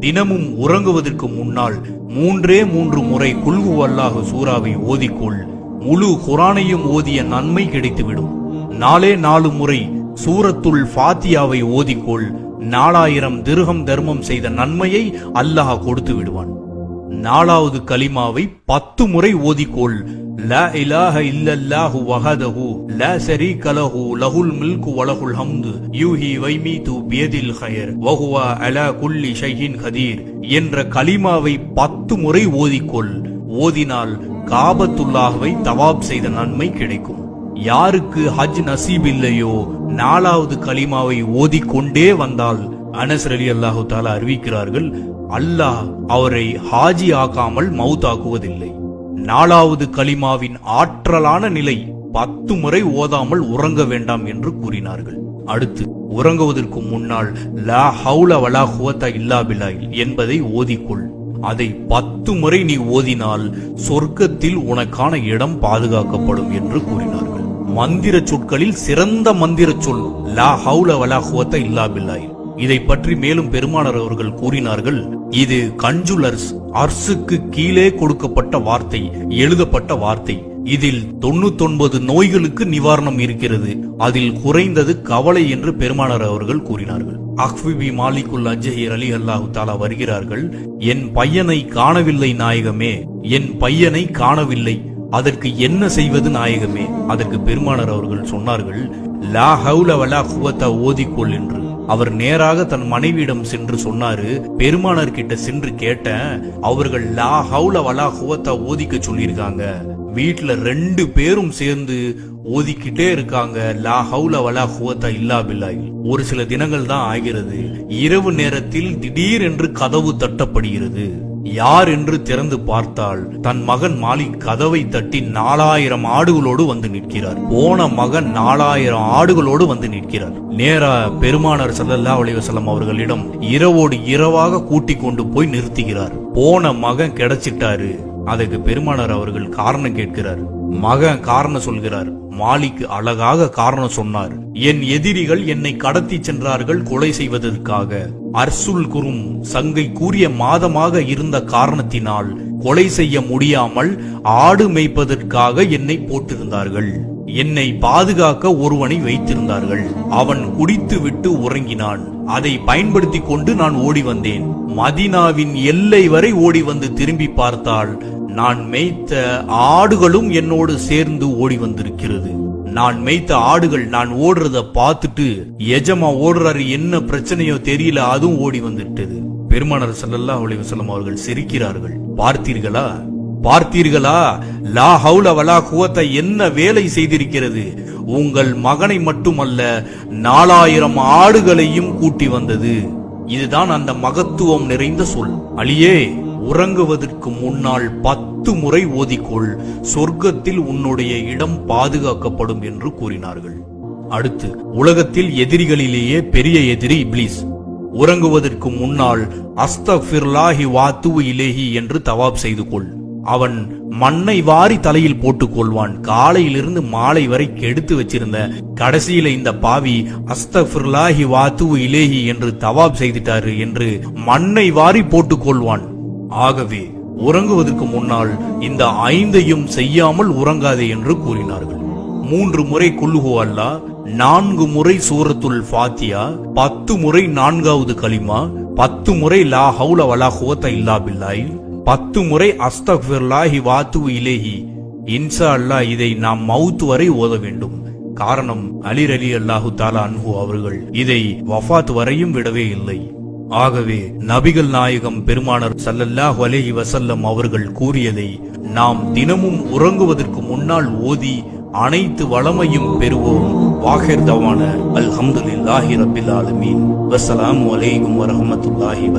தினமும் உறங்குவதற்கு முன்னால் 3 முறை குல் ஹுவல்லாஹு சூராவை ஓதிக்கொள். முழு குர்ஆனையும் ஓதிய நன்மை கிடைத்துவிடும். 4 முறை சூரத்துல் ஃபாத்தியாவை ஓதிக்கொள். 4000 திர்ஹம் தர்மம் செய்த நன்மையை அல்லாஹ் கொடுத்து விடுவான். 4வது கலிமாவை 10 முறை ஓதிக்கொள். லா இலாஹ இல்லல்லாஹு வஹதஹு லா ஷரீக லஹு லஹுல் முல்கு வலஹுல் ஹம்து யூஹி வைமீது பியதில் ഖൈർ வஹுவ அலா குல்லி ஷைஇன் கதீர் என்ற கலிமாவை 10 முறை ஓதிக்கொள். ஓதினால் காபத்துல்லாஹ்வை தவாப் செய்த நன்மை கிடைக்கும். யாருக்கு ஹஜ் நசீப் இல்லையோ 4வது கலிமாவை ஓதிக்கொண்டே வந்தால் அனஸ் ரலியல்லாஹு தஆலா அறிவிக்கிறார்கள், அல்லாஹ் அவரை ஹாஜி ஆக்காமல் மௌத்தாக்குவதில்லை. 4வது கலிமாவின் ஆற்றலான நிலை 10 முறை ஓதாமல் உறங்க வேண்டாம் என்று கூறினார்கள். அடுத்து உறங்குவதற்கு முன்னால் லா ஹவுல வலா குவத்த இல்லா பில்லாஹ் என்பதை ஓதிக்கொள். அதை 10 முறை நீ ஓதினால் சொர்க்கத்தில் உனக்கான இடம் பாதுகாக்கப்படும் என்று கூறினார்கள். மந்திர சொற்களில் சிறந்த மந்திர சொல் லா ஹவுல வலா குவத்த இல்லா பில்லாஹ். இதை பற்றி மேலும் பெருமானார் அவர்கள் கூறினார்கள், இது கஞ்சுல் அர்சுக்கு கீழே கொடுக்கப்பட்ட வார்த்தை, எழுதப்பட்ட வார்த்தை. இதில் 99 நோய்களுக்கு நிவாரணம் இருக்கிறது. அதில் குறைந்தது கவலை என்று பெருமானார் அவர்கள் கூறினார்கள். அஹ்விபி மாலிகுல் அஜ்ஹர் அலி அல்லாஹு தஆலா வருகிறார்கள், என் பையனை காணவில்லை நாயகமே, என் பையனை காணவில்லை, அதற்கு என்ன செய்வது நாயகமே? அதற்கு பெருமானார் அவர்கள் சொன்னார்கள், லா ஹவுல வலா குவத்த ஓதிக்கொள் என்று. அவர் நேராக தன் மனைவியிடம் சென்று சொன்னாரு. பெருமானார் கிட்ட சென்று கேட்டேன், அவர்கள் லா ஹவுல வலா குவத்த ஓதிக்க சொல்லியிருக்காங்க. வீட்டுல 2 பேரும் சேர்ந்து ஓதிக்கிட்டே இருக்காங்க, லா ஹவுல வலா குவத்த இல்லா பில்லாஹ். ஒரு சில தினங்கள் தான் ஆகிறது. இரவு நேரத்தில் திடீர் என்று கதவு தட்டப்படுகிறது. யார் என்று திறந்து பார்த்தால் தன் மகன் மாலிக் கதவை தட்டி 4000 ஆடுகளோடு வந்து நிற்கிறார். போன மகன் 4000 ஆடுகளோடு வந்து நிற்கிறார். நேரா பெருமானார் ஸல்லல்லாஹு அலைஹி வஸல்லம் அவர்களிடம் இரவோடு இரவாக கூட்டிக் கொண்டு போய் நிறுத்துகிறார். போன மகன் கிடைச்சிட்டாரு. அதுக்கு பெருமானார் அவர்கள் காரணம் கேட்கிறார். மகன் காரணம் சொல்கிறார். மாலிக் அழகாக காரணம் சொன்னார். என் எதிரிகள் என்னை கடத்தி சென்றார்கள் கொலை செய்வதற்காக. அர்சுல் குரும் சங்கை கூறிய மாதமாக இருந்த காரணத்தினால் கொலை செய்ய முடியாமல் ஆடு மேய்ப்பதற்காக என்னை போட்டிருந்தார்கள். என்னை பாதுகாக்க ஒருவனை வைத்திருந்தார்கள். அவன் குடித்து விட்டு உறங்கினான். அதை பயன்படுத்தி கொண்டு நான் ஓடி வந்தேன். மதீனாவின் எல்லை வரை ஓடி வந்து திரும்பி பார்த்தால் நான் மேய்த்த ஆடுகளும் என்னோடு சேர்ந்து ஓடி வந்திருக்கிறது. நான் மேய்த்த ஆடுகள் நான் ஓடுறத பார்த்துட்டு எஜமா ஓடுறாரு, என்ன பிரச்சனையோ தெரியல, அதுவும் ஓடி வந்துட்டது. பெருமானார் ஸல்லல்லாஹு அலைஹி வஸல்லம் அவர்கள் சிரிக்கிறார்கள். பார்த்தீர்களா லா ஹவுல வலா குவத்த என்ன வேலை செய்திருக்கிறது? உங்கள் மகனை மட்டுமல்ல 4000 ஆடுகளையும் கூட்டி வந்தது. இதுதான் அந்த மகத்துவம் நிறைந்த சொல். அலியே, உறங்குவதற்கு முன்னால் 10 முறை ஓதிக்கொள், சொர்க்கத்தில் உன்னுடைய இடம் பாதுகாக்கப்படும் என்று கூறினார்கள். அடுத்து உலகத்தில் எதிரிகளிலேயே பெரிய எதிரி இப்லீஸ். உறங்குவதற்கு முன்னால் அஸ்தக்ஃபிருல்லாஹி வாத்துவு இலேஹி என்று தவாப் செய்து கொள். அவன் மண்ணை வாரி தலையில் போட்டுக் கொள்வான். காலையிலிருந்து மாலை வரை கெடுத்து வச்சிருந்த கடைசியில இந்த பாவி அஸ்தக்ஃபிருல்லாஹி வாத்துவு இலேஹி என்று தவாப் செய்துட்டாரு என்று மண்ணை வாரி போட்டுக் கொள்வான். ஆகவே உறங்குவதற்கு முன்னால் இந்த 5ஐயும் செய்யாமல் உறங்காதே என்று கூறினார்கள். 3 முறை குல் ஹுவல்லாஹ், 4 முறை சூரத்துல் ஃபாத்தியா, 10 முறை 4வது கலிமா, 10 முறை லா ஹவுல வலா குவத்த இல்லா பில்லாஹ், 10 முறை அஸ்தக்ஃபிருல்லாஹி வாத்துவு இலேஹி. இன்ஷா அல்லாஹ் இதை நாம் மவுத் வரை ஓத வேண்டும். காரணம், அலி ரலியல்லாஹு தஆலா அன்ஹு அவர்கள் இதை வஃபாத் வரையும் விடவே இல்லை. ஆகவே நபிகள் நாயகம் பெருமானார் ஸல்லல்லாஹு அலைஹி வஸல்லம் அவர்கள் கூறியதை நாம் தினமும் உறங்குவதற்கு முன்னால் ஓதி அனைத்து வளமையும் பெறுவோம். வாஹிர் தவான அல்ஹம்துலில்லாஹி ரப்பில் ஆலமீன். வஸ்ஸலாமு அலைக்கும் வரஹ்மத்துல்லாஹி